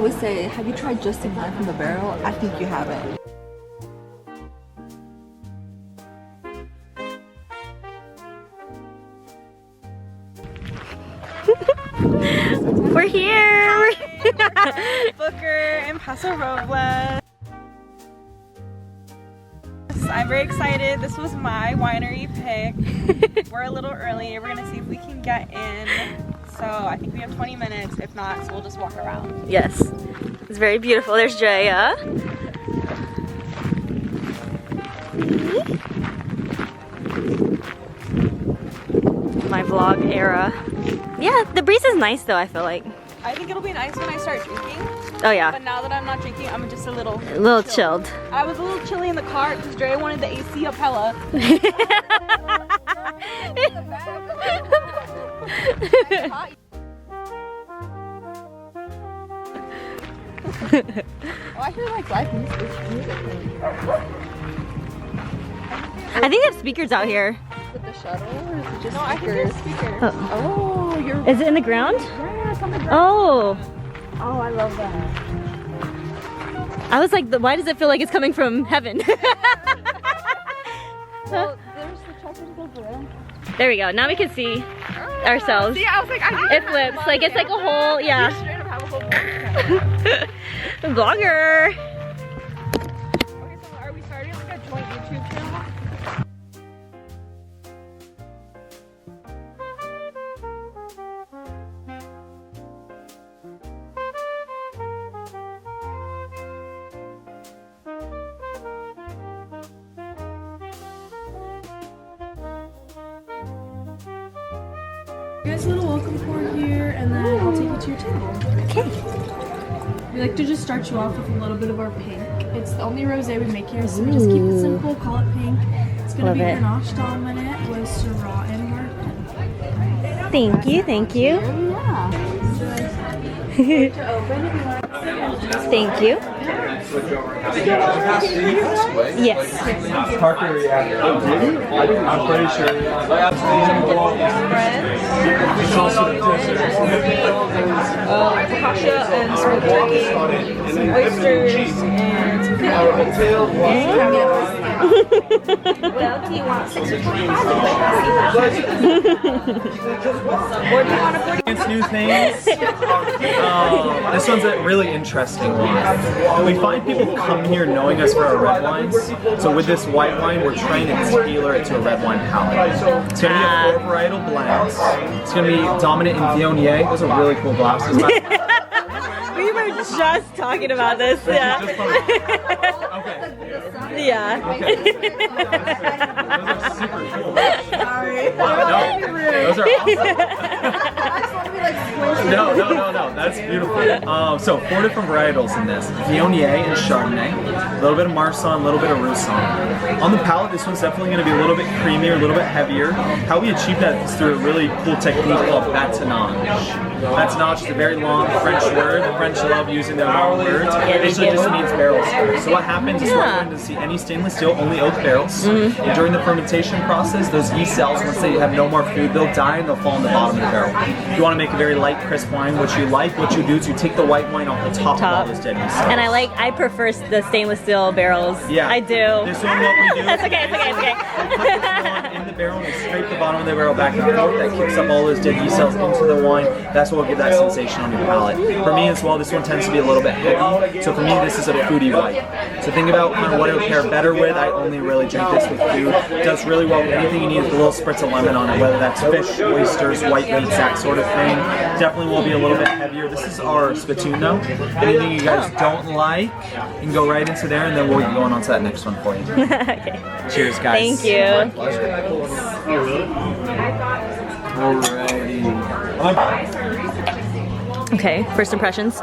I would say, have you tried just in time from the barrel? I think you haven't. We're here! Booker in Paso Robles. I'm very excited. This was my winery pick. We're a little early. We're gonna see if we can get in. So I think we have 20 minutes. If not, so we'll just walk around. Yes. It's very beautiful. There's Jaya. My vlog era. Yeah, the breeze is nice though, I feel like. I think it'll be nice when I start drinking. Oh yeah. But now that I'm not drinking, I'm just a little chilled. I was a little chilly in the car because Dre wanted the AC up hella. Oh, I hear like live music. I think they have speakers out here. With the shuttle, or is it just No, I think there's speakers. Oh, you're. Is it in the ground? Yeah, it's on the ground. Oh. Oh, I love that. I was like, why does it feel like it's coming from heaven? Well, there's the checkers over there. There we go. Now we can see ourselves. See, I was like, It flips. Like it's like a whole, yeah. straight up have a whole Vlogger. Okay, so are we starting like a joint YouTube channel? You guys a little welcome pour here, and then I'll take you to your table. Okay. We like to just start you off with a little bit of our pink. It's the only rosé we make here, so we just keep it simple, call it pink. It's gonna Love be it. Grenache dominant with Syrah and Martin. Thank you. Thank you. Thank you. Yes. Parker, yeah. I'm pretty sure. Focaccia and smoked turkey, oysters, and some well, do you want 6 or 25? Or do you want a 40? It's new things. This one's a really interesting one. We find people come here knowing us for our red wines. So with this white wine, we're trying to tailor it to a red wine palate. It's going to be a 4 varietal blend. It's going to be dominant in Viognier. Those are really cool glasses. We were just talking about this. Yeah. Okay. Yeah. Okay. Those are super cool. Sorry. Wow, no. Those are awesome. No. That's beautiful. So 4 different varietals in this. Viognier and Chardonnay. A little bit of Marsanne, a little bit of Roussanne. On the palate, this one's definitely going to be a little bit creamier, a little bit heavier. How we achieve that is through a really cool technique called batonnage. Batonnage is a very long French word. The French love using their long words. It basically just means barrel stir. So what happens is we're going to see any stainless steel, only oak barrels. And during the fermentation process, those yeast cells, once they have no more food, they'll die and they'll fall in the bottom of the barrel. If you want to make a very light, crisp wine, what you do is you take the white wine off the top of all those dead yeast cells. And I prefer the stainless steel barrels. Yeah. I do. This one, what we do. That's okay. It's okay. It's okay. We put this one in the barrel and we scrape the bottom of the barrel back and forth. That kicks up all those dead yeast cells into the wine. That's what will give that sensation on your palate. For me as well, this one tends to be a little bit heavy. So for me, this is a foodie white. So think about kind of what it would pair better with. I only really drink this with food. It does really well with anything you need with a little spritz of lemon on it, whether that's fish, oysters, white meats, that sort of thing. Definitely will be a little bit heavier. This is our spittoon though. Anything you guys don't like, you can go right into there and then we'll get going on to that next one for you. Okay. Cheers, guys. Thank you. Alrighty. Okay, first impressions. It's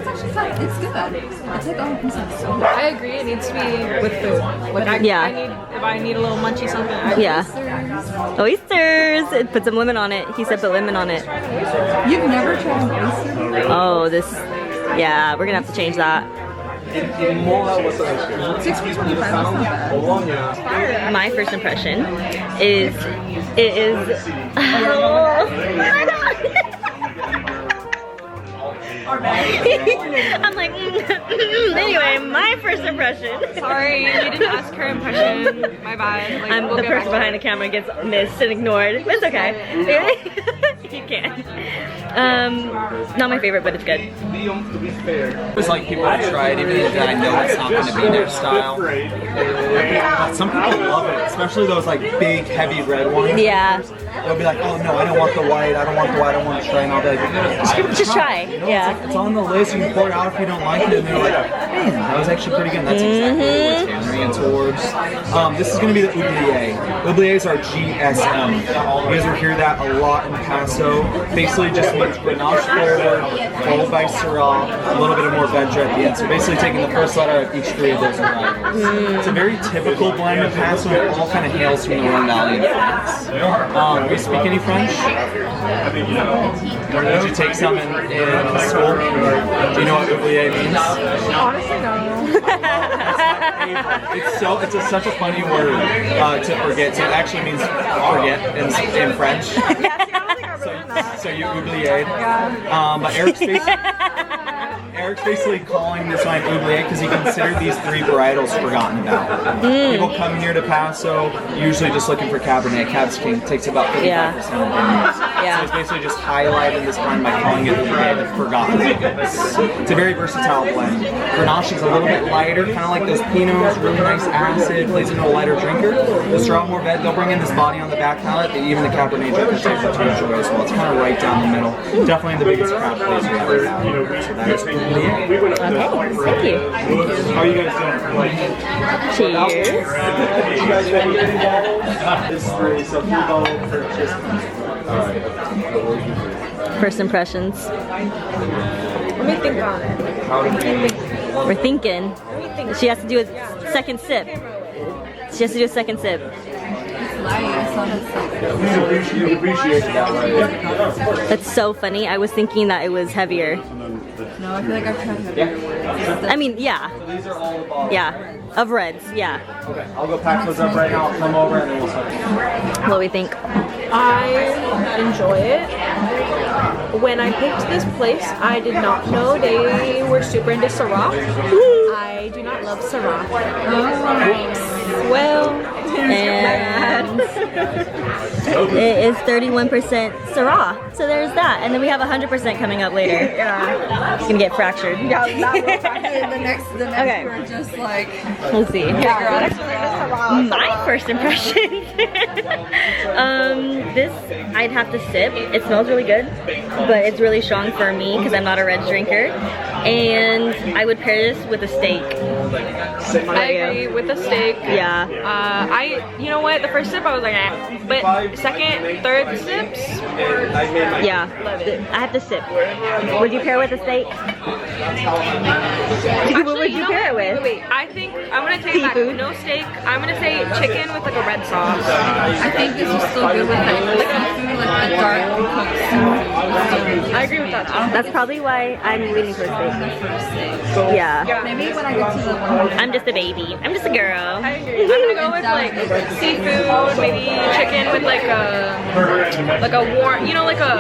actually fine. It's good. It's like all pieces. I agree, it needs to be with food. Like if I need a little munchy something, Oysters. Put some lemon on it. He said put lemon on it. You've never tried an oyster? Oh, this. Yeah, we're gonna have to change that. 6.25. That's not bad. My first impression is it is. Oh my god! I'm like, anyway, my first impression. Sorry, we didn't ask her impression. My bad. Like, I'm we'll the get person back behind the camera gets missed and ignored. But it's okay. You can. Not my favorite, but it's good. It's like people have tried, even if I know it's not going to be their style. Some people love it, especially those like big, heavy red ones. Yeah. They'll be like, oh no, I don't want the white, I don't want the white, I don't want to try, and I'll be like, just give it a Just try. You know, Yeah. it's on the list, you can pour it out if you don't like it, and they're like, man, that was actually pretty good. That's exactly what it's hammering towards. This is going to be the oubliette. Oubliets are GSM. You guys will hear that a lot in Paso. Basically just means Grenache flavor, followed by Syrah, a little bit of more veg at the end. So basically taking the first letter of each three of those varietals. It's a very typical blend of Paso. It all kind of hails from the Rhone Valley in France. Do you speak any French? Did you take some in school? Do you know what oubliette means? Honestly, no. It's such a funny word to forget. So it actually means forget in French. So you oubliette. But Eric's basically calling this wine oubliette because he considered these three varietals forgotten about. People come here to Paso usually just looking for Cabernet. Cab's King takes about 35% of vineyards. So it's basically just highlighting this blend by calling it oubliette, the forgotten. It's a very versatile blend. Grenache is a little bit lighter, kind of like those Pinots, really nice acid, plays into a lighter drinker. The Syrah more vet, they'll bring in this body on the back palate that even the Cabernet drinkers take to enjoy as well. It's kind of right down the middle. Definitely the biggest craft place we've ever had. So that is oubliette. Okay, thank you. How are you guys doing? Cheers. First impressions. Let me think on it. We're thinking. She has to do a second sip. She has to do a second sip. That's so funny. I was thinking that it was heavier. No, I feel like I've tried heavier ones. I mean, yeah. These are all the bottles. Yeah. Of reds, yeah. Okay, I'll go pack those up right now. I'll come over and then we'll start. What do we think? I enjoy it. When I picked this place, I did not know they were super into Syrah. I do not love Syrah. Well, And it is 31% Syrah. So there's that. And then we have 100% coming up later. Yeah. It's gonna get fractured. Yeah, that will fracture. The next Okay. we're just like, We'll see. yeah, My first impression. This I'd have to sip. It smells really good, but it's really strong for me because I'm not a red drinker. And I would pair this with a steak. I agree with the steak. Yeah. You know what? The first sip I was like, eh. But second, third sips, Yeah. I have to sip. Would you pair with a steak? What would you pair it with? Wait, I think I'm gonna take back. Seafood? No steak. I'm gonna say chicken with like a red sauce. I think this is still good with like seafood, like the dark cooked seafood. I agree with that too. That's probably why I'm leaning for a steak. Yeah. Maybe when I get to the one. I'm just a baby. I'm just a girl. I agree. I'm gonna go with like seafood, maybe chicken with like a warm, you know, like a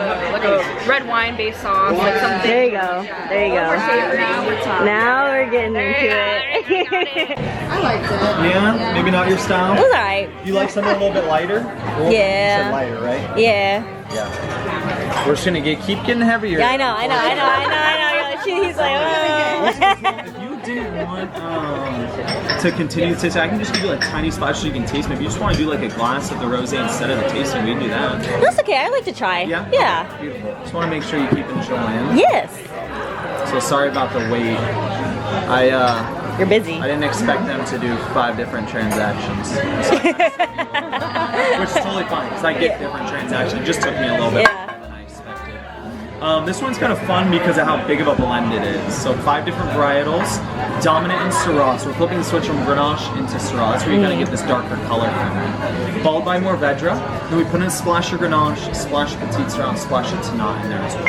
red wine based sauce, like something. There you go. There you go. Now we're talking. Now we're getting into it. I liked it. Yeah, maybe not your style. It was alright. You like something a little bit lighter? Yeah. You said lighter, right? Yeah. Yeah. We're just gonna keep getting heavier. Yeah, I know. He's like, oh. If you didn't want to continue to taste, I can just give you like tiny spots so you can taste. Maybe you just want to do like a glass of the rosé instead of the tasting, we can do that. That's okay. I like to try. Yeah? Yeah. Beautiful. Just want to make sure you keep enjoying. Yes. So sorry about the wait. You're busy. I didn't expect them to do 5 different transactions. Which is totally fine, because I get different transactions. It just took me a little bit Yeah. longer than I expected. This one's kind of fun because of how big of a blend it is. So 5 different varietals, dominant in Syrah. So we're flipping the switch from Grenache into Syrah. That's where you kind of get this darker color from it. Followed by more Vedra. Then we put in a splash of Grenache, a splash of Petit Syrah, and a splash of Tannat in there as well.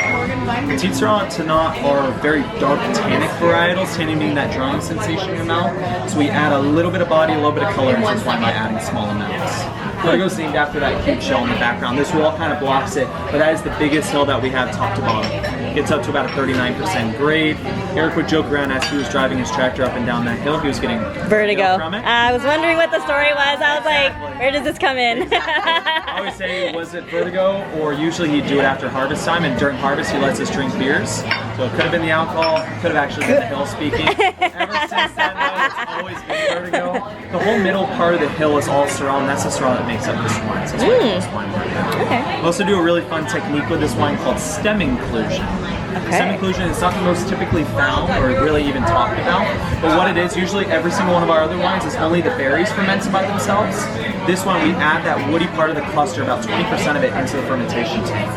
Petit Syrah and Tannat are very dark tannic varietals, tannin being that drying sensation in your mouth. So we add a little bit of body, a little bit of color, and that's why by adding small amounts. Fuego's named after that huge shell in the background. This wall kind of blocks it, but that is the biggest hill that we have top to bottom. Gets up to about a 39% grade. Eric would joke around as he was driving his tractor up and down that hill. He was getting Vertigo. from it. I was wondering what the story was. I was like, where does this come in? I always say, was it vertigo, or usually he'd do it after harvest time, and during harvest he lets us drink beers. So it could have been the alcohol, could have actually been the hill speaking. Ever since then, though, it's always been vertigo. The whole middle part of the hill is all Syrah, and that's the Syrah that makes up this wine. So that's why it's wine market. Okay. We also do a really fun technique with this wine called stem inclusion. Stem inclusion is not the most typically found or really even talked about, but what it is, usually every single one of our other wines is only the berries fermented by themselves. This one, we add that woody part of the cluster, about 20% of it, into the fermentation tank.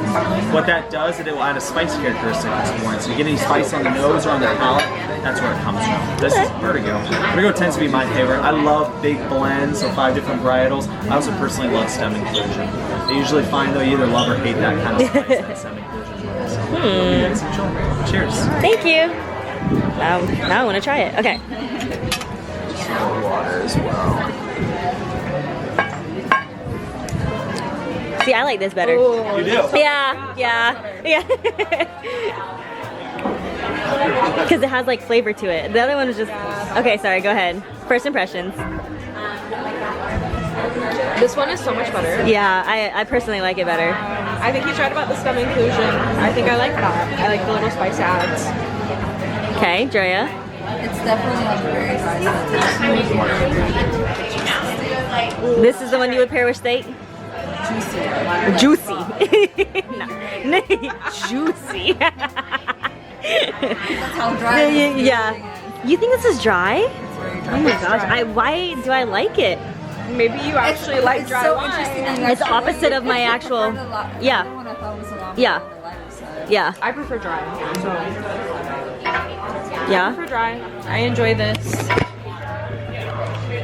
What that does is it will add a spice characteristic to the wine. So you get any spice on the nose or on the palate, that's where it comes from. This is Vertigo. Vertigo tends to be my favorite. I love big blends, so 5 different varietals. I also personally love stem inclusion. I usually find, though, you either love or hate that kind of spice that stem inclusion brings. So, hope you guys enjoy. Cheers. Thank you. Now I want to try it. Okay. Water as well. See, I like this better. You do? Yeah. Because it has like flavor to it. The other one was just, okay, sorry, go ahead. First impressions. This one is so much better. Yeah, I personally like it better. I think he's right about the stem inclusion. I think I like that. I like the little spice adds. Okay, Drea. It's definitely on the very side. This is the one you would pair with steak? Juicy. No. Juicy. That's how dry it is. Yeah. You think this is dry? Oh my gosh. Why do I like it? Maybe you actually like dry so wine. interesting. It's opposite of my actual. Yeah. The one I thought was a lot Yeah. more on the lighter side. Yeah. I prefer dry. So I Yeah. prefer dry. I enjoy this.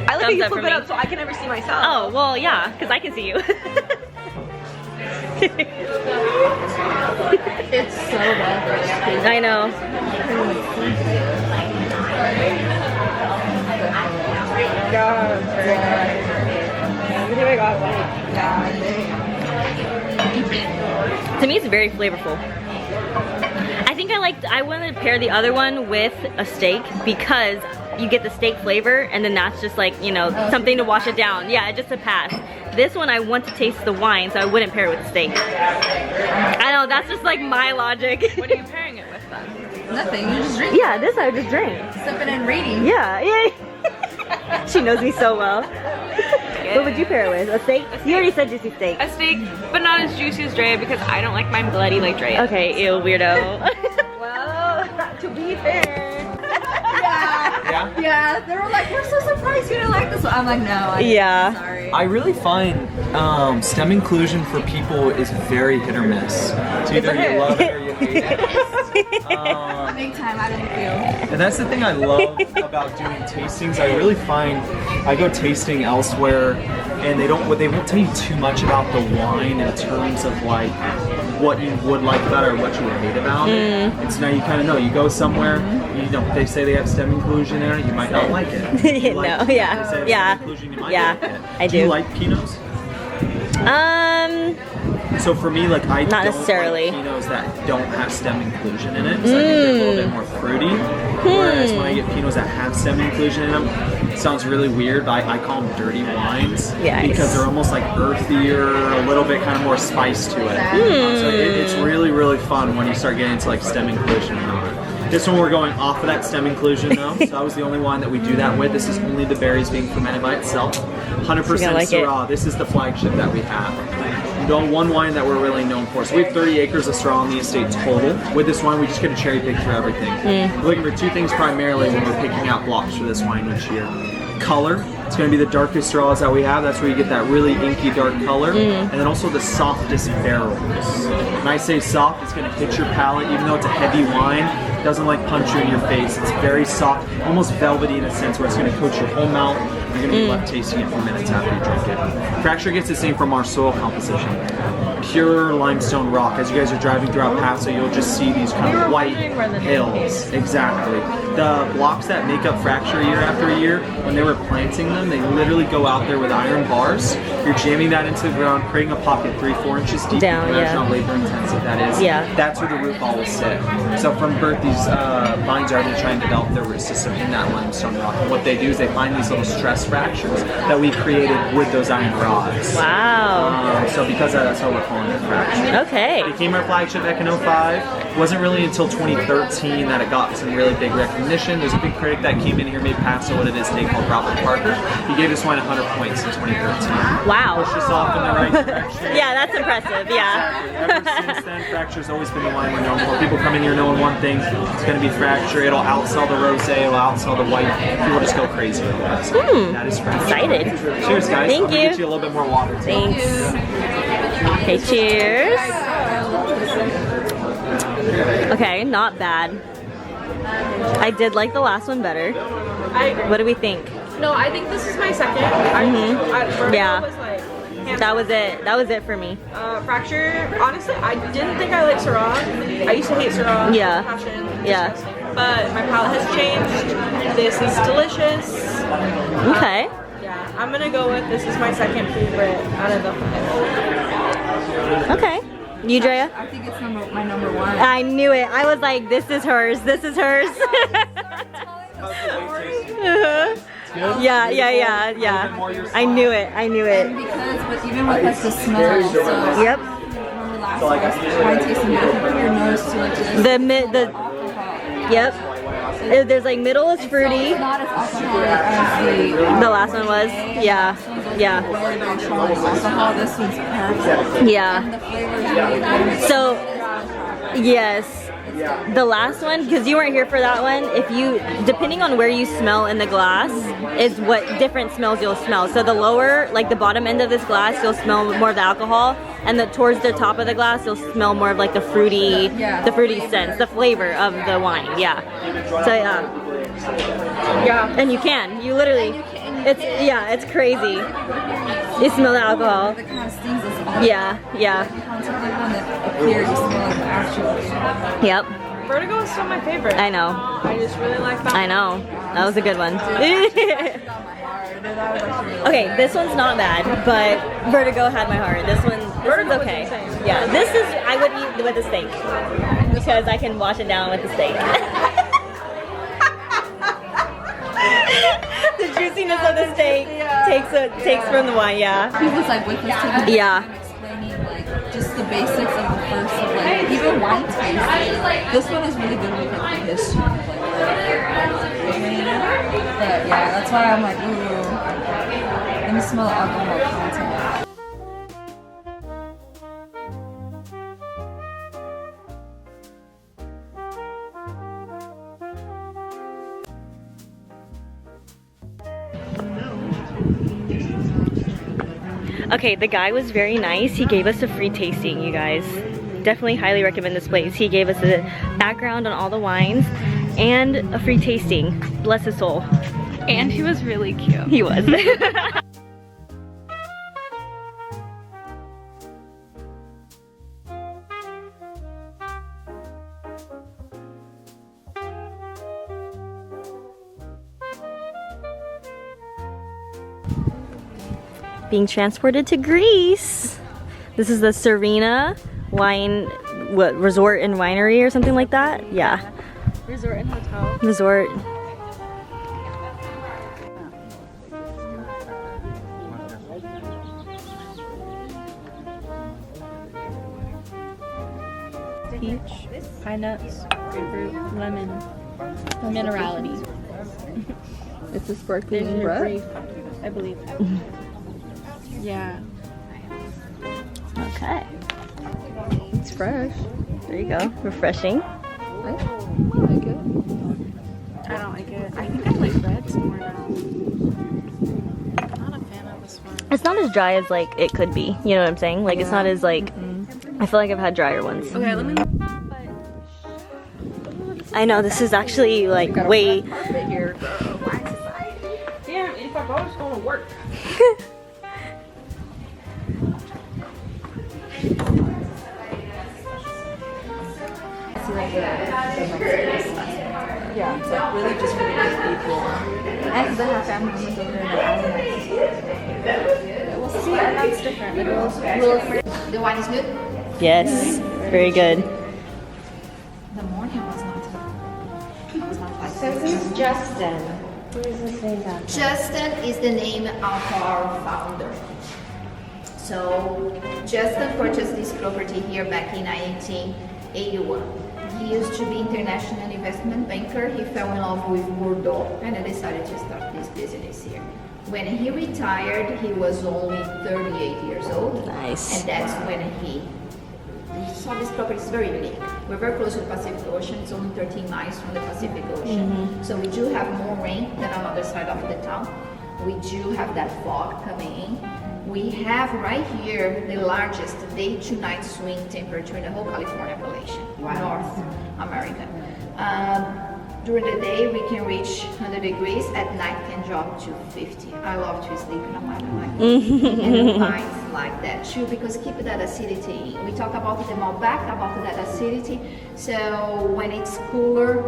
I like how Thumbs you up flip for it me. up so I can never see myself. Oh, well, yeah, because I can see you. It's so well. I know. God, very good. To me, it's very flavorful. I wanted to pair the other one with a steak because you get the steak flavor and then that's just like, you know, something to wash it down. Yeah, just a pass. This one I want to taste the wine, so I wouldn't pair it with steak. I know, that's just like my logic. What are you pairing it with then? Nothing. You just drink. Yeah, this I would just drink. Sipping and reading. Yeah. She knows me so well. What would you pair it with? A steak? You already said juicy steak. A steak, but not as juicy as Drea because I don't like mine bloody like Drea. Okay, ew, weirdo. Well, to be fair. Yeah, they were like, we're so surprised you didn't like this one. I'm like, no, Yeah. I'm sorry. I really find stem inclusion for people is very hit or miss. It's either you love it or you hate it. Big time, I didn't feel. And that's the thing I love about doing tastings. I really find I go tasting elsewhere, and they won't tell you too much about the wine in terms of like what you would like about it or what you would hate about it. And so now you kind of know. You go somewhere, you know, they say they have stem inclusion in it, you might not like it. You No, like, yeah, they say they have yeah, stem inclusion, you might yeah, like it. I Do you do. like Pinots? So for me, like I Not don't necessarily. like Pinots that don't have stem inclusion in it, because I think they're a little bit more fruity. Whereas when I get Pinots that have stem inclusion in them, it sounds really weird, but I call them dirty wines Yes. because they're almost like earthier, a little bit kind of more spice to it. So it's really, really fun when you start getting into like stem inclusion and all that. This one we're going off of that stem inclusion though, so that was the only one that we do that with. This is only the berries being fermented by itself. 100% like it. Syrah. This is the flagship that we have. One wine that we're really known for. So we have 30 acres of Syrah on the estate total. With this wine, we just get a cherry pick through everything. We're looking for two things primarily when we're picking out blocks for this wine each year. Color. It's going to be the darkest Syrahs that we have. That's where you get that really inky dark color. And then also the softest barrels. When I say soft, it's going to hit your palate. Even though it's a heavy wine, it doesn't like punch you in your face. It's very soft, almost velvety in a sense where it's going to coat your whole mouth. You're going to be left tasting it for minutes after you drink it. Fracture gets its name from our soil composition. Pure limestone rock. As you guys are driving throughout Paso, you'll just see these kind of white hills. Exactly. the blocks that make up fracture year after year, when they were planting them, they literally go out there with iron bars. You're jamming that into the ground, creating a pocket 3-4 inches deep. Down, Imagine yeah. how labor intensive that is. Yeah. That's where the root ball will sit. So from birth, these vines are going to try and develop their root system in that limestone rock. And what they do is they find these little stress fractures that we created with those iron rods. Wow. So because of that, that's why we're calling it fracture. Okay. It became our flagship back in 05. It wasn't really until 2013 that it got some really big recognition. There's a big critic that came in here, made Paso what it is today, called Robert Parker. He gave this wine 100 points in 2013. Wow. Pushed us off in the right direction. Yeah, that's impressive. Yeah. Ever since then, Fracture's always been the wine we're known for. People come in here knowing one thing, it's going to be Fracture. It'll outsell the rosé, it'll outsell the white. People just go crazy over that. So that is Fracture. Excited. Cheers, guys. Thank I'm gonna you. get you a little bit more water, too. Thanks. Okay, cheers. Okay, not bad. I did like the last one better. What do we think? No, I think this is my second. Yeah. Was like, That was it. That was it for me. Fracture, honestly, I didn't think I liked Syrah. I used to hate Syrah. Yeah. Passion. Yeah. Disgusting. But my palate has changed. This is delicious. Okay. Yeah, I'm gonna go with this is my second favorite out of the 5. Okay. You, Drea? I think it's my number one. I knew it. I was like, this is hers. This is hers. Yeah. I knew it. I knew it. Because, but even with like the smell, so Yep. remember last wine tasting, you can put your nose to like this. The yep. There's like middle is fruity. It's not as alcoholic as The last one was. Yeah. Yeah. very, very strong alcohol. This one's perfect. Yeah. And the flavor is really good. So, yes. The last one, because you weren't here for that one, if you, depending on where you smell in the glass, is what different smells you'll smell. So the lower, like the bottom end of this glass, you'll smell more of the alcohol, and towards the top of the glass, you'll smell more of like the fruity sense, the flavor of the wine. Yeah. So yeah. And you literally, it's crazy. You smell the alcohol. It kind of stings us all. Yeah. On top of one that appears, you smell it actually. Yep. Vertigo is still my favorite. I know. I just really like that. I know. That was a good one. Okay, this one's not bad, but Vertigo had my heart. This one's okay. Yeah, this is, I would eat with a steak because I can wash it down with the steak. The juiciness of the steak takes from the wine, yeah. He was like with us taking Yeah. and explaining like just the basics of the first of like even wine tasting. This one is really good with like the history of like but yeah, that's why I'm like, ooh, let me smell the alcohol content. Okay, the guy was very nice. He gave us a free tasting, you guys. Definitely highly recommend this place. He gave us a background on all the wines and a free tasting. Bless his soul. And he was really cute. He was. Being transported to Greece. This is the Serena wine, resort and winery or something like that? Yeah. Resort and hotel. Resort. Peach, pine nuts, grapefruit, lemon, minerality. It's a sparkling red. I believe. Yeah. Okay. It's fresh. There you go. Refreshing. I like it. I don't like it. I think I like reds more now. I'm not a fan of this one. It's not as dry as like it could be. You know what I'm saying? Like it's not as like, I feel like I've had drier ones. Okay, let me. I know this is actually like way. Carpet here, girl. Damn, if I was going to work. Yeah, it's like really just for the good people. And they have family members over there that are We'll see, and that's different. The girls. The wine is good? Yes, very good. The morning was not like So who's Justin? Who is this name back? Justin is the name of our founder. So Justin purchased this property here back in 1981. He used to be international investment banker. He fell in love with Bordeaux and decided to start this business here. When he retired, he was only 38 years old. Nice. And that's when he saw this property is very unique. We're very close to the Pacific Ocean. It's only 13 miles from the Pacific Ocean. So we do have more rain than on the other side of the town. We do have that fog coming in. We have right here the largest day to night swing temperature in the whole California appellation, North America. During the day we can reach 100 degrees, at night can drop to 50. I love to sleep in a mountain like that. And the vines like that too, because keep that acidity. We talk about them all back, about that acidity. So when it's cooler,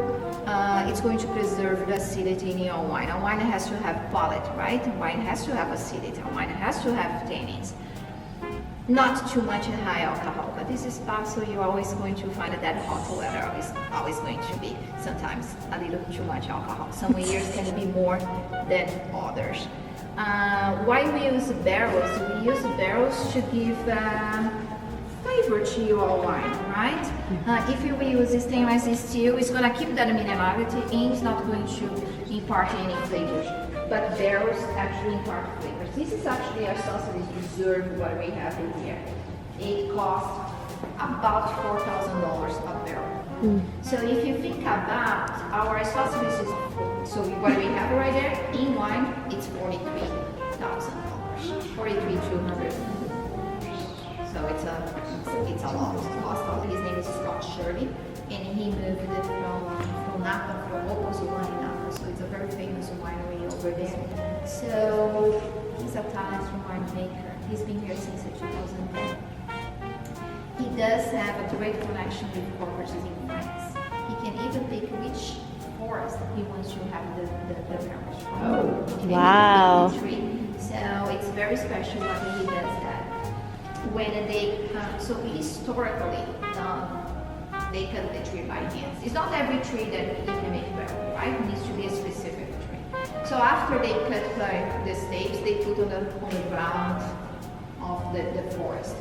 it's going to preserve the acidity in your wine. A wine has to have palate, right? A wine has to have acidity. A wine has to have tannins. Not too much high alcohol, but this is Paso. You're always going to find that hot weather is always going to be sometimes a little too much alcohol. Some years can be more than others. Why we use barrels? We use barrels to give flavor to your wine, right? If you use stainless steel, it's going to keep that minerality in. It's not going to impart any flavors. But barrels actually impart flavors. This is actually our sausage reserve, what we have in here. It costs about $4,000 a barrel. So if you think about our sausages, so what we have right there in wine, it's $43,000, $43,200. So it's a lot. His name is Scott Shirley, and he moved it from Napa, from Opus-One in Napa. So it's a very famous winery over there. So he's a talented winemaker. He's been here since 2010. He does have a direct connection with properties in France. He can even pick which forest he wants to have the barrels from. Wow. So it's very special when he does that. When they so historically they cut the tree by hands. It's not every tree that you can make barrel, right? It needs to be a specific tree. So after they cut the stakes, they put on the ground of the forest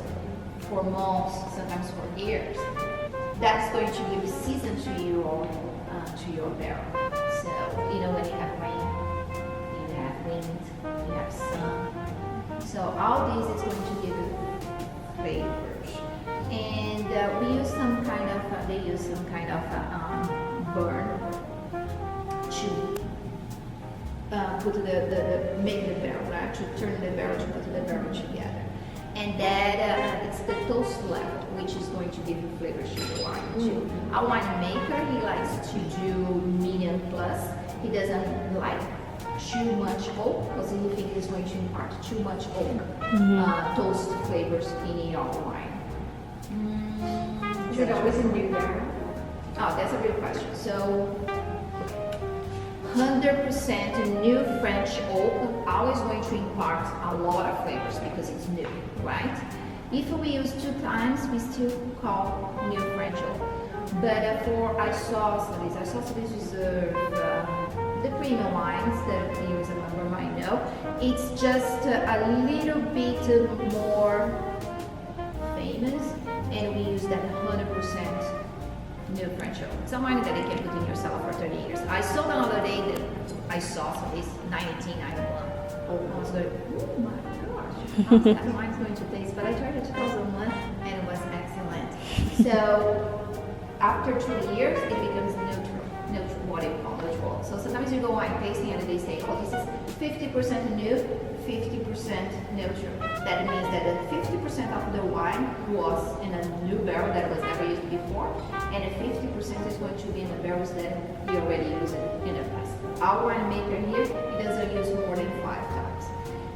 for months, sometimes for years. That's going to give season to your barrel. So when you have rain, you have wind, you have sun. So all these is going to give you flavors. And we use some kind of burn to put make the barrel, right? To turn the barrel, to put the barrel together. And that it's the toast level, which is going to give you flavors to the wine too. A winemaker, he likes to do medium plus. He doesn't like too much oak because he thinks it's going to impart too much oak toast flavors in your wine. Is it always a new barrel? Oh, that's a good question. So 100% new French oak always going to impart a lot of flavors because it's new, right? If we use 2 times, we still call new French oak. But for isosceles reserve, the premium wines that the user member might know, it's just a little bit more famous, and we use that 100% new French oak. It's a wine that you can put in your cellar for 30 years. I saw the other day that I saw this 1991. I was like, oh my gosh, how's that wine's going to taste? But I tried it 2001 and it was excellent. So after 2 years, it becomes neutral, what you call neutral. So sometimes you go wine tasting and they say, oh, this is 50% new, 50% neutral. That means that 50% of the wine was in a new barrel that was never used before, and 50% is going to be in the barrels that we already used in the past. Our winemaker here, he doesn't use more than 5 times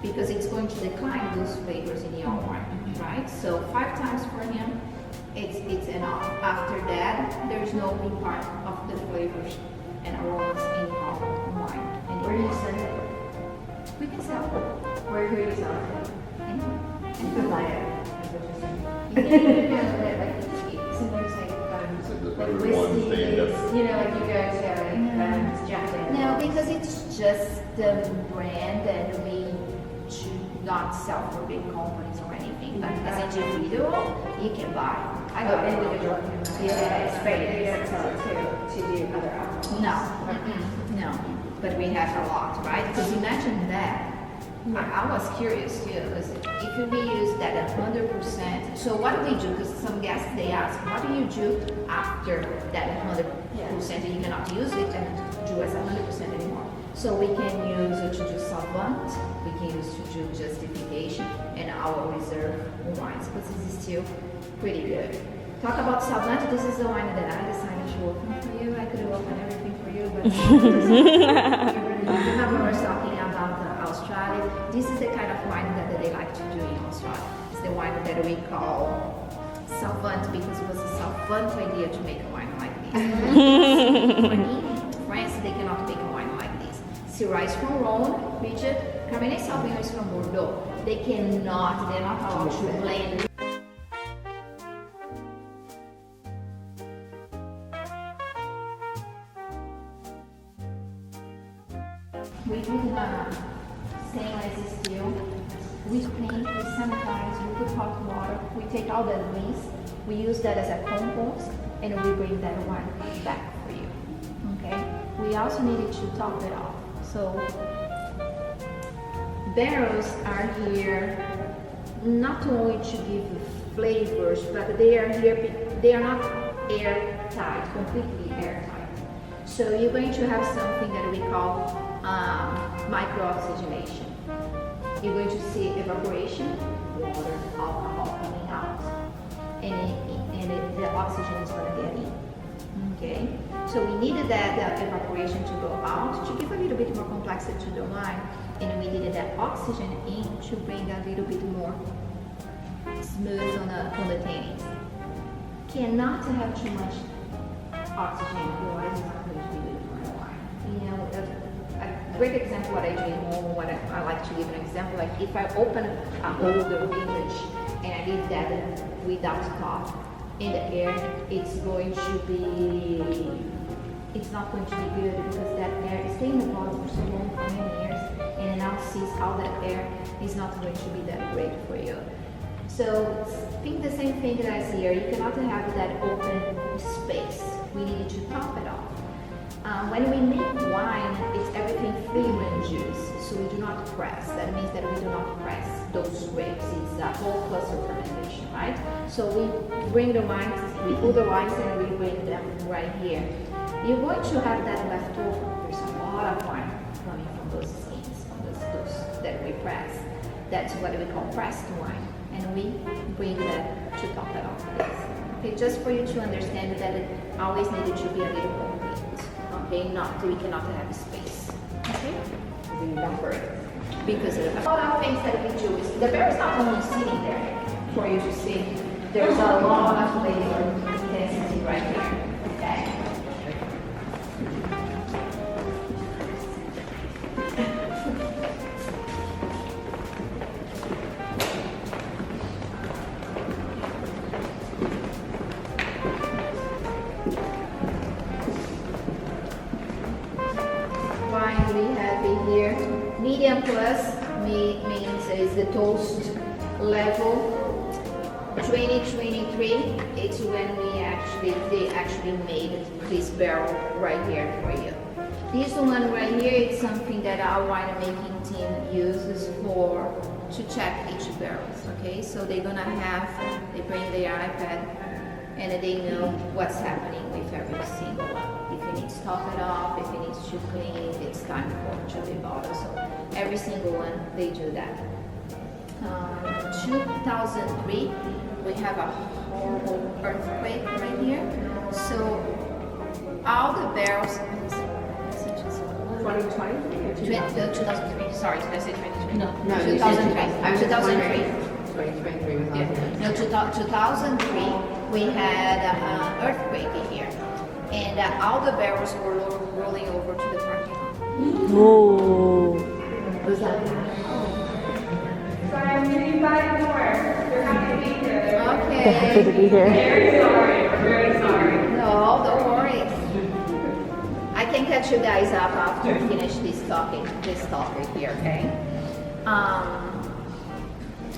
because it's going to decline those flavors in your wine, right? So 5 times for him, it's enough. After that, there's no impart of the flavors and aromas in our wine. And Where do you send it? we can sell it. Where do you sell it? You could buy it. Is what you're saying. Sometimes Like whiskeys, you know, like you guys have like Jack Daniels. no, because it's just the brand and we should not sell for big companies or anything. But as individual, you can buy. I got individual. Yeah, it's very You don't sell it to do other alcohol. No, no. But we have a lot, right? Because imagine that. I was curious too, because if we use that 100%, so what do we do? Because some guests they ask, what do you do after that 100%? You cannot use it and do as 100% anymore. So we can use it to do savant, we can use to do justification, and our reserve wines, but this is still pretty good. Talk about savant. This is the wine that I decided to open for you. I could have opened everything for you, but remember we were talking about Australia. This is the kind of wine that they like to do in Australia. It's the wine that we call savant because it was a savant idea to make a wine like this. For in France, they cannot make a wine like this. Syrah is from Rhone region. Cabernet Sauvignon is from Bordeaux. They're not allowed to blend. We do stainless steel. We clean, we sanitize, we put hot water, we take all the grease, we use that as a compost, and we bring that wine back for you. Okay? We also needed to top it off. So barrels are here not only to give flavors, but they are here. They are not airtight, completely airtight. So you're going to have something that we call micro-oxygenation. You're going to see evaporation, water, alcohol coming out, and the oxygen is going to get in. Okay, so we needed that evaporation to go out to give a little bit more complexity to the wine, and we needed that oxygen in to bring a little bit more smooth on the tannins. Cannot have too much oxygen, otherwise it's not going to be good for a wine. You know, a great example what I do at home, what I like to give an example, like if I open a older vintage and I leave that without top in the air, it's not going to be good because that air is staying in the bottle for so long, for many years, and now sees how that air is not going to be that great for you. So think the same thing as here. You cannot have that open space. We need to top it off. When we make wine, it's everything flavor and juice, so we do not press. That means that we do not press those grapes. It's a whole cluster fermentation, right? So we bring the wines, we pull the wines and we bring them right here. You're going to have that left over. There's a lot of wine coming from those skins, from those that we press. That's what we call pressed wine. And we bring that to top it off this. Okay, just for you to understand that it always needed to be a little complete. Okay, we cannot have space. Okay? Remember, because a lot of things that we do is the bear is not only sitting there for you to see. There's a lot of flavor intensity right here. Okay. Medium plus means is the toast level. 2023, it's when they actually made this barrel right here for you. This one right here is something that our winemaking team uses to check each barrels. Okay, so they bring their iPad and they know what's happening with every single one. If it needs to top it off, if it needs to clean, if it's time to be bottled. So every single one, they do that. 2003, we have a horrible earthquake right here. So all the barrels. 2003. Sorry, did I say 2023? No, 2003. 2003. 2003 was 2003, we had an earthquake here. and all the barrels were rolling over to the parking lot. Whoa. Sorry, I'm getting 5 more. You're happy to be here. Okay. They're happy to be here. Very sorry. We're very sorry. No, don't worry. I can catch you guys up after we finish this topic here, okay?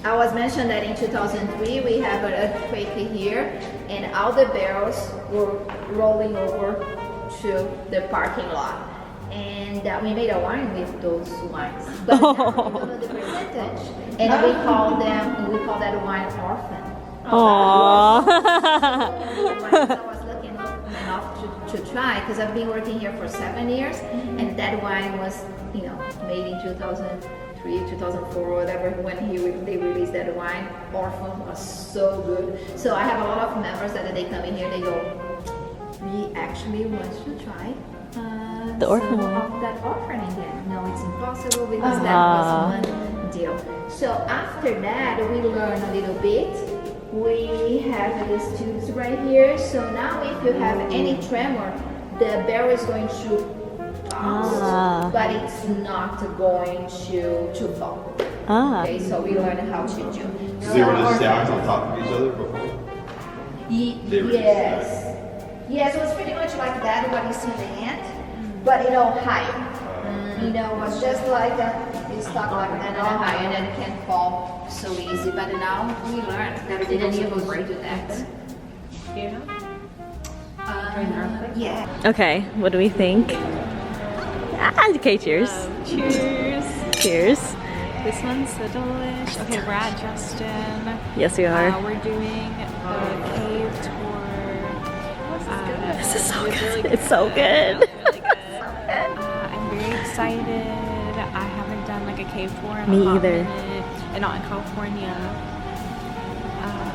I was mentioned that in 2003 we have an earthquake here, and all the barrels were rolling over to the parking lot. And we made a wine with those wines, but now we don't know the percentage, and we call that wine orphan. Aww. I was lucky enough to try, because I've been working here for 7 years, and that wine was, made in 2003, 2004, or whatever, when they released that wine. Orphan was so good. So I have a lot of members that they come in here, they go, we actually want to try the orphan some one. of that orphan again. No, it's impossible because that was one deal. So after that, we learn a little bit. We have these tubes right here. So now if you have any tremor, the barrel is going to bounce, but it's not going to fall. Okay, so we learn how to do. So they were just stacked on top of each other before? Yes. Yes, it was pretty much like that, what you see in the hand, but higher. It was just like it's stuck like that and higher, and then it can't fall so easy. But now we learned that we didn't even break to that. Yeah. Okay, what do we think? Okay, cheers. Cheers. Cheers. This one's so delish. Okay, we're at Justin. Yes, we are. We're doing the cave tour. This is so It's good. really It's so good. Really good. I'm very excited. I haven't done like a cave tour in Me a hot either. minute, and not in California.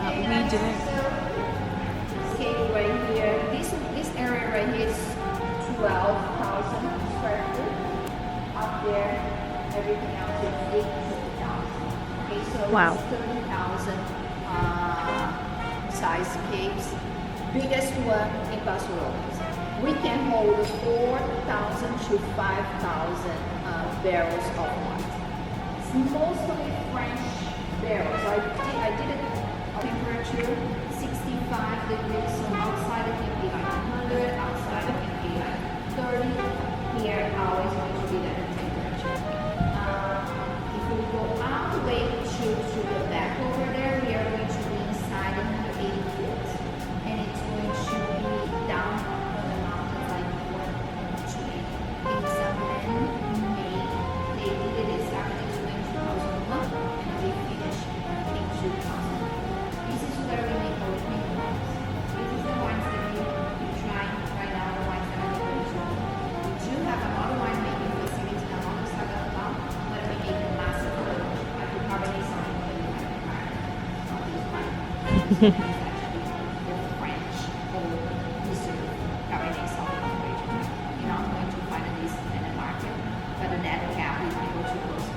We didn't. Okay, right here. This area right here is 12,000 square feet. Up there, everything else is 8,000. Okay, so Wow. it's 30,000 size caves. Biggest one in Paso Robles. We can hold 4,000 to 5,000 barrels of wine. It's mostly French barrels. I did it temperature 65 degrees, so outside it can be like 100, outside it can be like 30. Here, always going to be that temperature. If we go all the way to the back over there, we are going to be inside 180 feet. And it's going to be down on the mountain like 120. It's a man-made. They did it started in 2001 and they finished in 2000. This is where we make our drink wines. This is the wines that we try right now, the wines that are original. We do have another wine making facility on the other side of the town, but we make the massive like the Cabernet Sauvignon on this wine. This is actually the French old reserve Cabernet Sauvignon region. You're not going to find this in the market, but the net cap is able to go to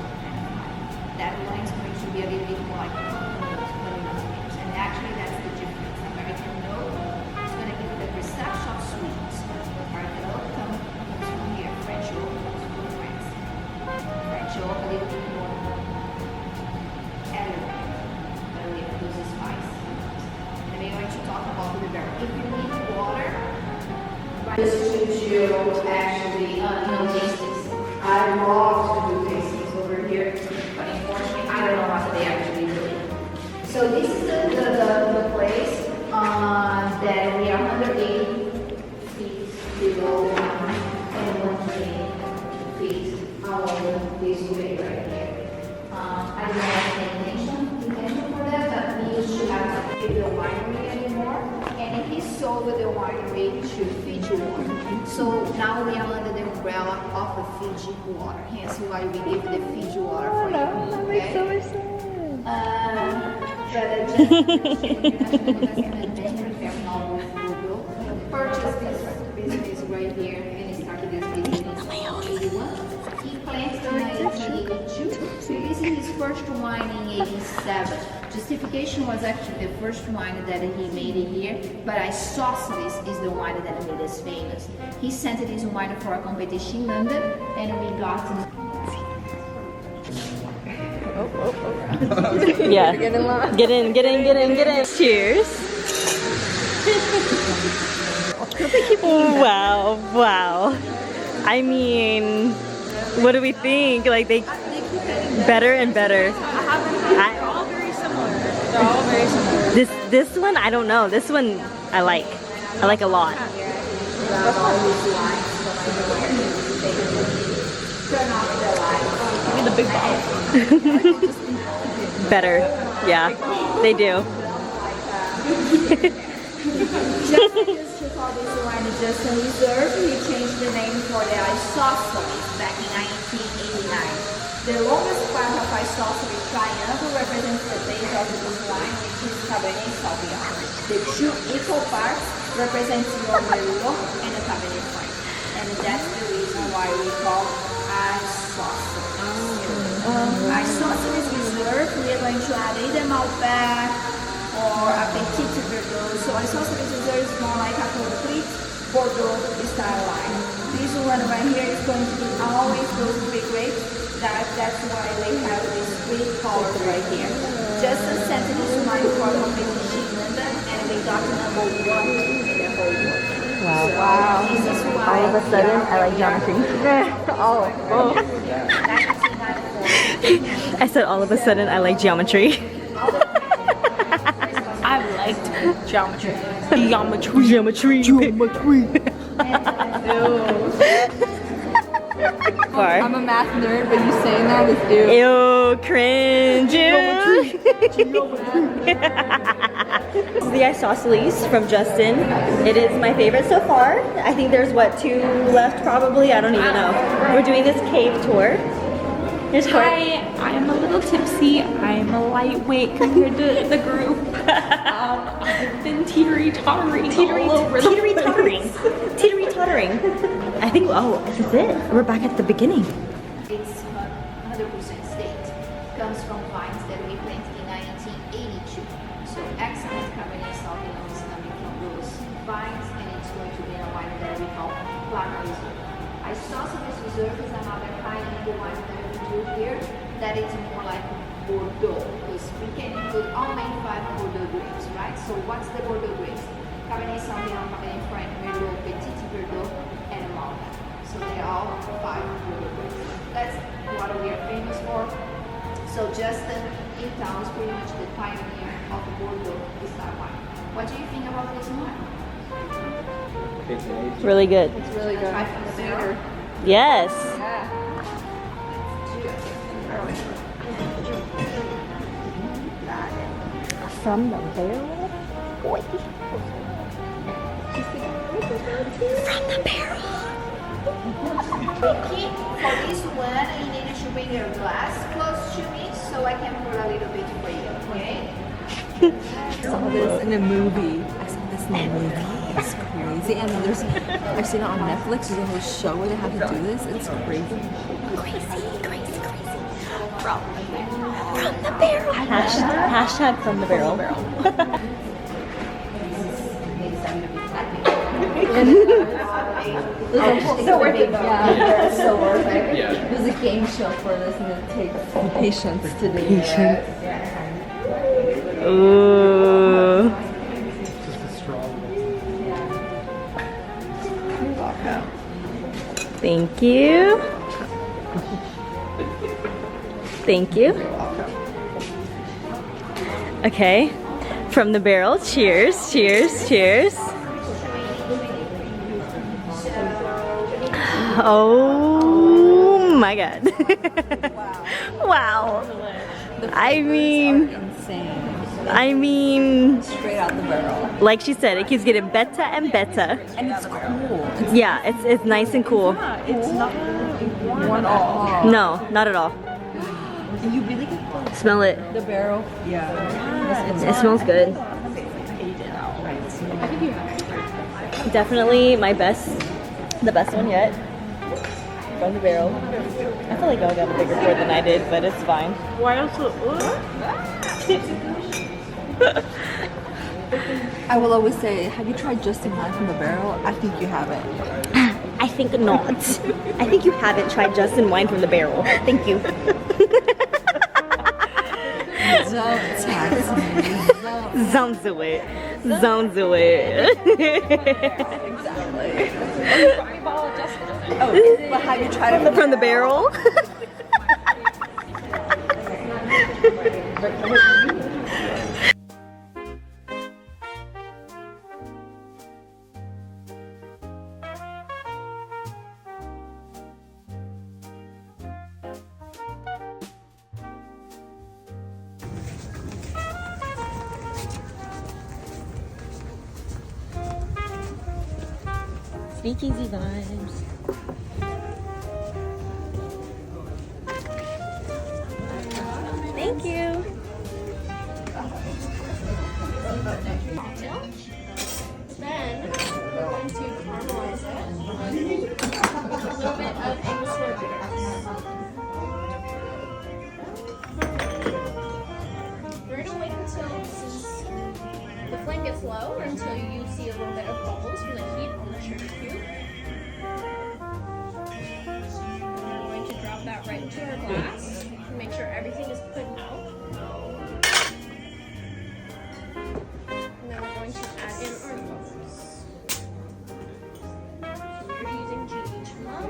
that one is going to be a little bit more like 100 meters. And actually that's the difference. American oak is going to give you the perception of sweetness. American oak comes from here. French oak comes from France. French oak a little bit more elegant, but we lose the spice. And we're going to talk about the barrel. If you need water, just to actually tastings. I love to do tastings over here, but unfortunately I don't know what they actually do. So this is the place that we are 180 feet below the mountain and 120 feet along this way right here. I don't have any intention for that, but we used to have to the winery anymore, and he sold the winery to Fiji Water. So now we are under the umbrella of the Fiji Water, hence why we give the Fiji Water for you. Okay? So excited. Purchased this business right here and started this business in 1981. He planted in 1982. So this is his first wine in 87. Justification was actually the first wine that he made here, but isosceles is the wine that made us famous. He sent this wine for a competition in London, and we got. Yeah. Get in. Cheers. Wow. I mean, what do we think? Like they better and better. They're all very similar. This one, I don't know. This one I like a lot. Give me the big bottle. Better. Yeah, they do. To call this wine Justin Reserve, he changed the name for the isosceles back in 1989. The longest part of isosceles triangle represents the base of this wine, which is Cabernet Sauvignon. The two equal parts represent your Merlot and the Cabernet Franc. And that's the reason why we call isosceles. Isosceles Reserve, we are going to add either Malbec or a Petit Verdot. So isosceles Reserve is more like a complete Bordeaux style wine. This one right here is going to be always those big grapes. That's why they have this three colors right here. Just a sentence wine for competition in London, and we got number 1 in the whole world. Wow. This is why All of a sudden, I like geometry. I said all of a sudden, I like geometry. I liked geometry. I'm a math nerd, but you saying that is ew. Ew, cringe. This is the isosceles from Justin. It is my favorite so far. I think there's what, 2 left probably? I don't even know. We're doing this cave tour. Here's Court. Hi, I'm a little tipsy. I'm a lightweight compared to the group. I've been teetery-tottering. Teetery-tottering. I think, oh, this is it. We're back at the beginning. It's 100% state. Comes from vines that we planted in 1982. So excellent Cabernet Sauvignon is coming from those vines, and it's going to be a wine that we call Planner Reserve. Isosceles Reserve is another kind of the wine that we do here that is more like Bordeaux, because we can include all main 5 Bordeaux grapes, right? So what's the Bordeaux grapes? Cabernet Sauvignon, Cabernet Franc, Merlot, Petit Verdot, and Malbec. So they're all 5 Bordeaux grapes. That's what we are famous for. So Justin in town is pretty much the pioneer of the Bordeaux style wine. What do you think about this wine? Really good. It's really good. Try from the barrel. Yes. From the barrel? From the barrel. Vicky, for this one, you need to bring your glass close to me so I can pour a little bit for you, okay? I saw this in a movie. It's crazy. And then I've seen it on Netflix. There's a whole show where they have to do this. It's crazy. Crazy. From the barrel. Hashtag from the barrel. So worth it. Yeah, it's so worth it. There's a game show for this, and it takes patience to do it. Ooh. Thank you. Thank you. Okay. From the barrel. Cheers. Cheers. Oh my god. Wow. I mean, Straight out the barrel. like she said, it keeps getting better and better. And it's cool. Yeah, it's nice and cool. It's not One all. No, not at all. And you really get Smell it. the barrel. Yeah. It smells good. Definitely the best one yet. from the barrel. I feel like y'all got a bigger pour than I did, but it's fine. Why also? I will always say, have you tried just in wine from the barrel? I think you haven't. I think not. I think you haven't tried Justin wine from the barrel. Thank you. Don't tax me. Sounds the way. Sounds the way. Exactly. Oh, but have you tried it From the barrel? Speakeasy vibes. Thank you. Then we're going to caramelize it with a little bit of Angostura bitters. We're going to wait until the flame gets low or until you see a little bit of bubbles from the heat on the sugar cube. And we're going to drop that right into our glass to make sure everything is put out. And then we're going to add in our bubbles. So we're using GH1.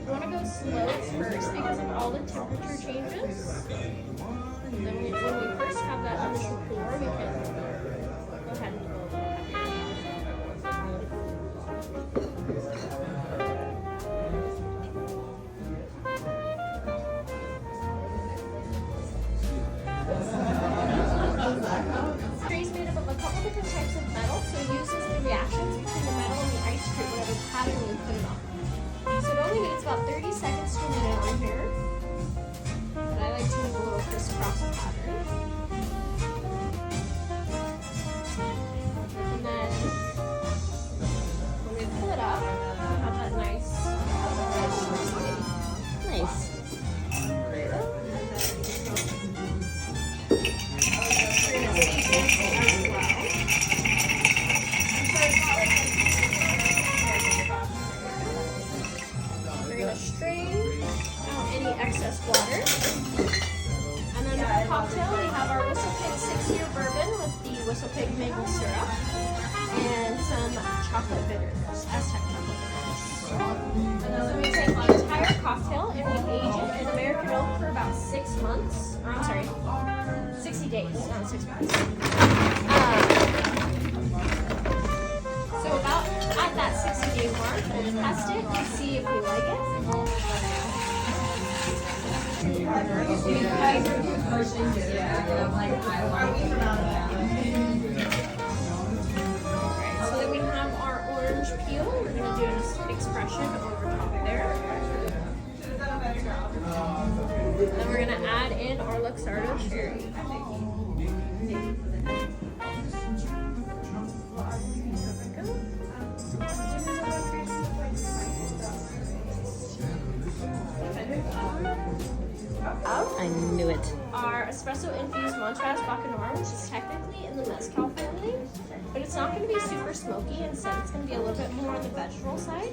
You want to go slow at first because of all the temperature changes. And then when we first have that initial pour, we can go ahead and go a little Tray is made up of a couple different types of metal, so it uses the reactions between the metal and the ice cream, whatever pattern you put it on. So it only needs about 30 seconds to a minute on here. But I like to make a little crisscross pattern. And then when we pull it up, we have that nice Nice. We're going to strain out any excess water. And then for the cocktail, we have our Whistle Pig 6-year bourbon with the Whistle Pig maple syrup and some chocolate bitters, Aztec chocolate bitters. And then we take the entire cocktail and we age it in American oak for about 6 months. Or I'm sorry, 60 days, not 6 months. So about at that 60-day mark, we'll test it and see if we like it. Alright, so then we have our orange peel. We're going to do an expression over top there. Then we're going to add in our Luxardo cherry. I knew it. Our espresso infused Montrez Bacanora, which is technically in the mezcal family, but it's not going to be super smoky. Instead, it's going to be a little bit more on the vegetal side.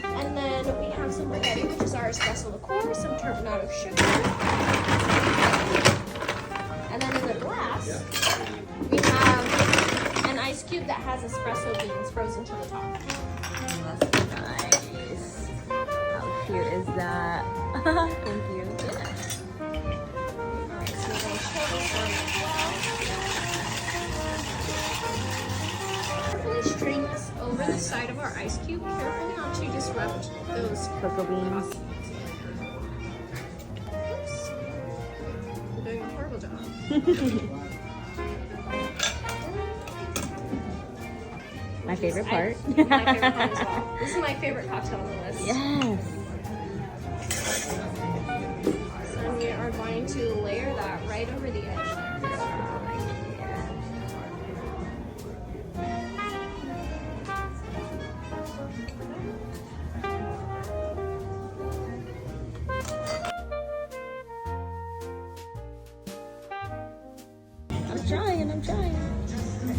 And then we have some Rigetti, which is our espresso liqueur, some turbinado sugar. And then in the glass, we have an ice cube that has espresso beans frozen to the top. That's nice. How cute is that? Thank you. Alright, so we're going to chill this one as well. Carefully strain this over the side of our ice cube. Careful not to disrupt those Cocoa beans. Oops. I'm doing a horrible job. My favorite part. My favorite part as well. This is my favorite cocktail on the list. Yes. So we are going to layer that right over the edge there. I'm trying.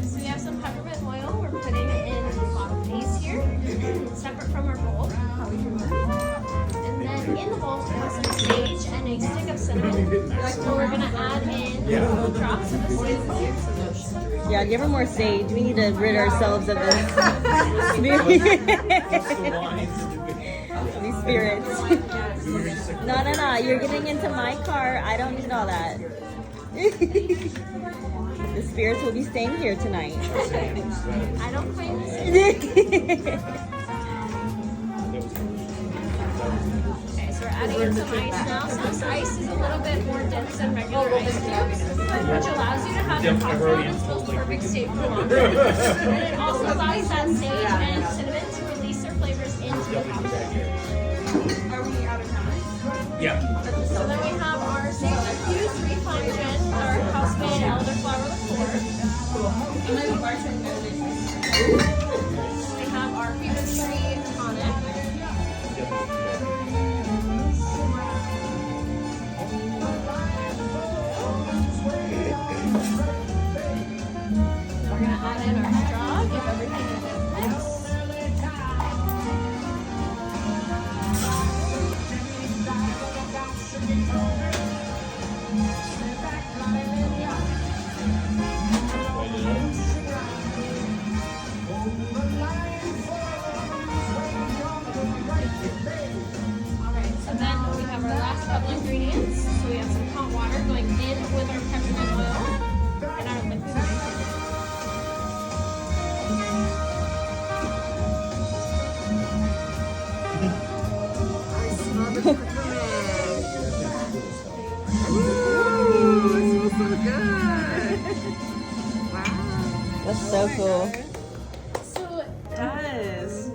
So we have some peppermint oil we're putting in bottle case here, separate from our bowl. And then in the bowl we have some sage and a stick of cinnamon. So we're gonna add in little drops of the sage lotion. Yeah, give her more sage. We need to rid ourselves of this. These spirits. No. You're getting into my car. I don't need all that. The spirits will be staying here tonight. I don't claim this. Okay, so we're adding in some ice now. So this ice is a little bit more dense than regular ice cubes, which allows you to have your cocktail in its most perfect state for longer. And it also allows that sage and cinnamon to release their flavors into the cocktail. Are we out of time? Yeah. So then we have our sage infused refined gin, our house-made elderflower liqueur. We have our Cuban tree tonic. We're gonna add in our straw, give everything a good mix. Alright, so then we have our last couple ingredients. So we have some hot water going in with our peppermint oil and our liquid nitrogen. I smell the peppermint. Ooh, it smells so good. Wow. That's so cool. So It does.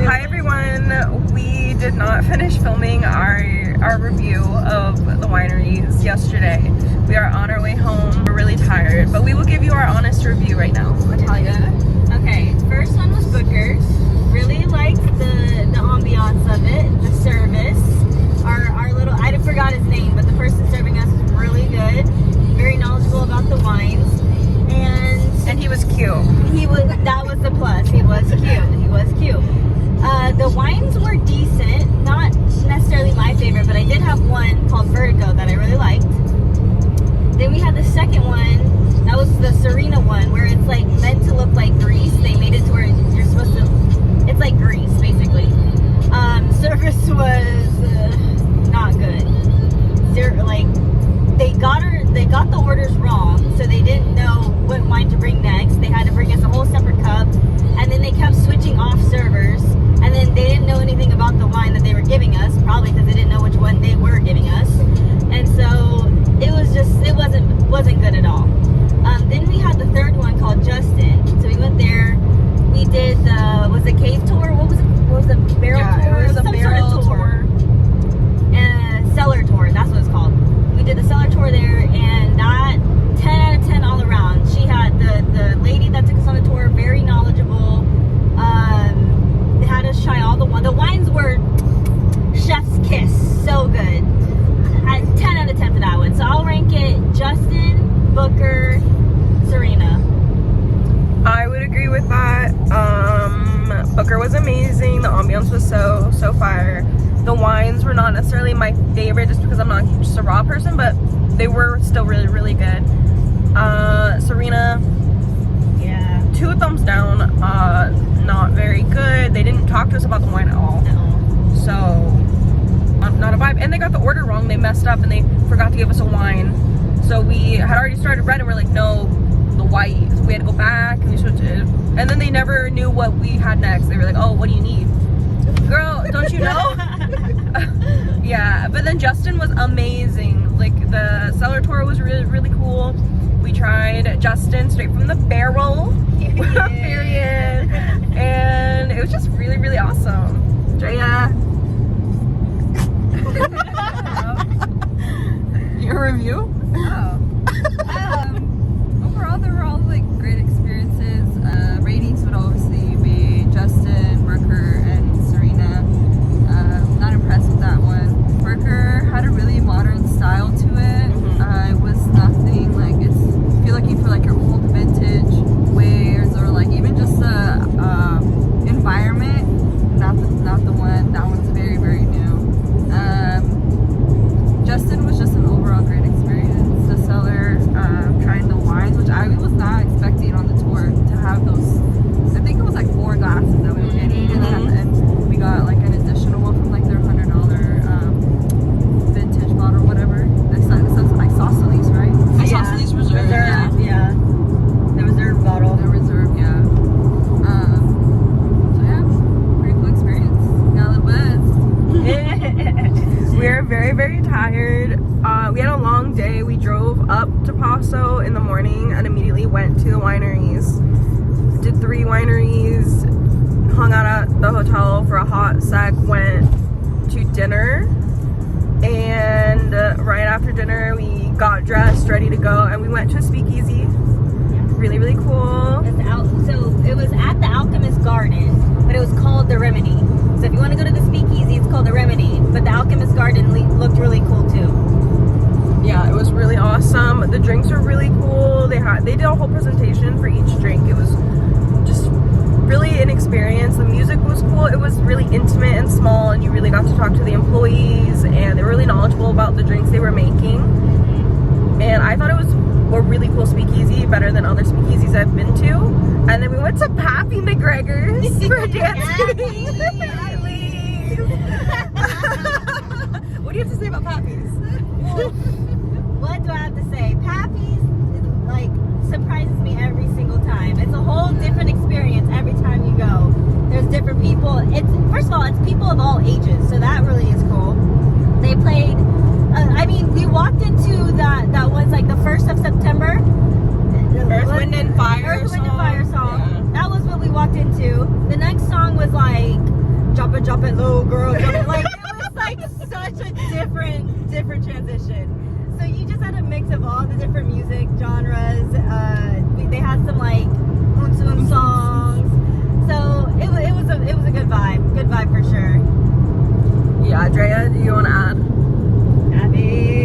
Hi everyone, we did not finish filming our review of the wineries yesterday. We are on our way home. We're really tired, but we will give you our honest review right now. Natalia? Okay, first one was Booker's. Really liked the ambiance of it, the service. Our little, I forgot his name, but the person serving us was really good. Very knowledgeable about the wines. And he was cute. That was the plus. He was cute. The wines were decent, not necessarily my favorite, but I did have one called Vertigo that I really liked. Then we had the second one, that was the Serena one, where it's like meant to look like grease. They made it to where you're supposed to, it's like grease basically. Service was not good. They got the orders wrong, so they didn't know what wine to bring next. They had to bring us a whole separate cup, and then they kept switching off servers, and then they didn't know anything about the wine that they were giving us, probably because they didn't know which one they were giving us, and so it wasn't good at all. Then we had the third one called Justin, so we went there. We did was it cave tour? What was the barrel tour? It was a Some barrel sort of tour. Cellar tour, that's what it's called. We did the cellar tour there, and that 10 out of 10 all around. She had the lady that took us on the tour, very knowledgeable. They had us try all the wines were chef's kiss, so good. 10 out of 10 for that one. So I'll rank it Justin, Booker, Serena. I would agree with that. Booker was amazing. The ambiance was so fire. The wines were not necessarily my favorite just because I'm not just a raw person, but they were still really good. Serena, Yeah. 2 thumbs down. Not very good. They didn't talk to us about the wine at all. So, not a vibe. And they got the order wrong. They messed up and they forgot to give us a wine. So we had already started red and we're like, no, the white. So we had to go back and we switched it. And then they never knew what we had next. They were like, oh, what do you need? Girl, don't you know? Yeah, but then Justin was amazing. Like the cellar tour was really cool. We We tried Justin straight from the barrel. Period. And it was just really, really awesome. Drea. Your review? Overall, they were all like great experiences. Ratings would obviously be Justin, Brooker, and Serena. Not impressed with that one. Brooker had a really modern style to it. It was nothing like I feel like you feel like your old vintage wares, or like even just the environment. Not the one. That one's very, very new. Justin was just an overall great experience. The cellar, trying the wines, which I was not expecting on the tour to have those. I think it was like 4 glasses that we were getting, and then at the end we got like an additional one from like their $100 vintage bottle or whatever. Isosceles, right? Isosceles Reserve. Yeah. The reserve bottle. The reserve, yeah. So yeah, pretty cool experience. Got a little buzz. We're very, very tired. We had a long day. We drove up to Paso in the morning and immediately went to the wineries. Did 3 wineries, hung out at the hotel for a hot sec, went to dinner, and right after dinner we got dressed, ready to go, and we went to a speakeasy. Really, really cool. So it was at the Alchemist Garden, but it was called the Remedy. So if you want to go to the speakeasy, it's called the Remedy, but the Alchemist Garden looked really cool too. Yeah, it was really awesome. The drinks were really cool. They did a whole presentation for each drink. It was just really an experience. The music was cool. It was really intimate and small, and you really got to talk to the employees, and they were really knowledgeable about the drinks they were making. And I thought it was a really cool speakeasy, better than other speakeasies I've been to. And then we went to Pappy McGregor's for dancing. What do you have to say about Pappy's? What do I have to say? Pappy's like surprises me every single time. It's a whole different experience every time you go. There's different people. First of all, it's people of all ages, so that really is cool. They played. We walked into that was like the 1st of September. Earth, Wind, and Fire. Earth, Wind, and Fire song. Yeah. That was what we walked into. The next song was like Drop It Low, Girl. Drop It. Like it was like such a different transition. So you just had a mix of all the different music genres. They had some like oon songs. So it was a good vibe. Good vibe for sure. Yeah, Drea, do you want to add? Happy.